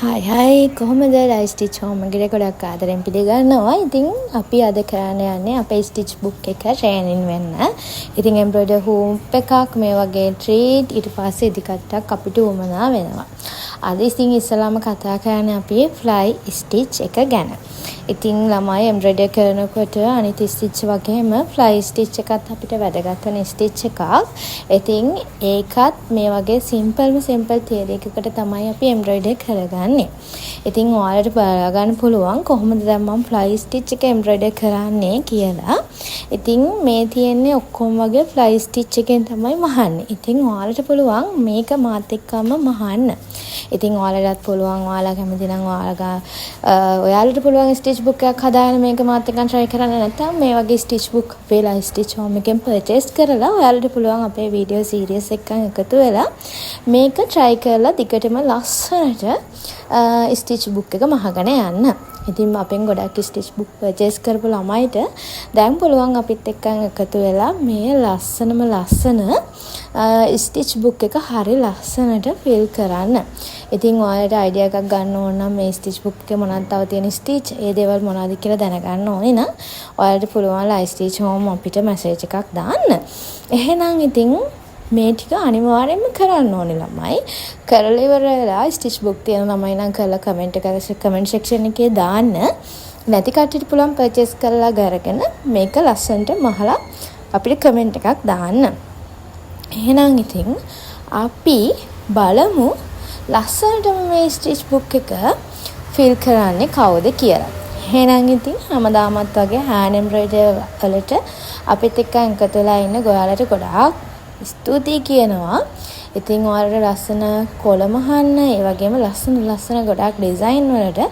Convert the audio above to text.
හයි කොහොමද live stitch home එකට ගොඩක් ආදරෙන් පිළිගන්නවා. ඉතින් අපි අද කරන්න යන්නේ අපේ ස්ටිච් බුක් එක ට්‍රේනින් වෙන්න. ඉතින් එම්බ්‍රොයිඩර් හූප් එකක් මේ වගේ ට්‍රීට් ඊට පස්සේ ඉදිකටක් අපිට උවමනා වෙනවා. අද ඉතින් ඉස්සලාම කතා කරන්නේ අපි ෆ්ලයි ස්ටිච් එක ගැන. ඉතින් ළමයි එම්බ්‍රොයිඩර් කරනකොට අනිත් ස්ටිච් වගේම ෆ්ලයි ස්ටිච් එකත් අපිට වැදගත් වෙන ස්ටිච් එකක්. ඉතින් ඒකත් මේ වගේ සිම්පල් තියරි එකකට තමයි අපි එම්බ්‍රොයිඩර් කරගන්නේ. ඉතින් ඔයාලට බලලා ගන්න පුළුවන් කොහොමද දැන් මම ෆ්ලයි ස්ටිච් එක එම්බ්‍රොයිඩර් කරන්නේ කියලා. ඉතින් මේ තියෙන්නේ ඔක්කොම වගේ ෆ්ලයි ස්ටිච් එකෙන් තමයි මහන්නේ. ඉතින් ඔයාලට පුළුවන් මේක මාත් එක්කම මහන්න. ඉතින් ඔයාලටත් පුළුවන් ඔයාලා කැමති නම් ඔයාලට පුළුවන් ස්ටිච් බුක් එකක් හදාගෙන මේක මාත් එක්කන් try කරන්න. නැත්නම් මේ වගේ ස්ටිච් බුක් අපේ ලයිව් ස්ටිච් හෝම් එකෙන් purchase කරලා ඔයාලට පුළුවන් අපේ වීඩියෝ සීරීස් එකකින් එකතු වෙලා මේක try කරලා දිගටම ලස්සනට ස්ටිච් බුක් එක මහගෙන යන්න. ඉතින් අපෙන් ගොඩක් ස්ටිච් බුක් purchase කරපු ළමයිට දැන් පුළුවන් අපිත් එක්කන් එකතු වෙලා මේ ලස්සන ස්ටිච් බුක් එක හරි ලස්සනට ෆිල් කරන්න. ඉතින් ඔයාලට අයිඩියා එකක් ගන්න ඕන නම් මේ ස්ටිච් බුක් එකේ මොනවද තව තියෙන ස්ටිච් ඒ දේවල් මොනවද කියලා දැනගන්න ඕනේ නම් ඔයාලට පුළුවන් ලයිව් ස්ටිච් හෝම් අපිට මැසේජ් එකක් දාන්න. එහෙනම් ඉතින් මේ ටික අනිවාර්යෙන්ම කරන්න ඕනේ ළමයි. කරලා ඉවරලා ස්ටිච් බුක් තියෙන ළමයි නම් කරලා කමෙන්ට් සෙක්ෂන් එකේ දාන්න. නැති කට්ටියට පුළුවන් පර්චේස් කරලා ගරගෙන මේක ලස්සනට මහලා අපිට කමෙන්ට් එකක් දාන්න. එහෙනම් ඉතින් අපි බලමු ලස්සනටම මේ ස්ටිච් බුක් එක ෆිල් කරන්නේ කවුද කියලා. එහෙනම් ඉතින් හැමදාමත් වගේ හෑන්ඩ් එම්බ්‍රොයිඩර් වලට අපිත් එක්ක එකතු වෙලා ඉන්න ඔයාලට ගොඩාක් ස්තුතියි කියනවා. ඉතින් ඔයාලට ලස්සන කොළ මහන්න, ඒ වගේම ලස්සන ගොඩාක් ඩිසයින් වලට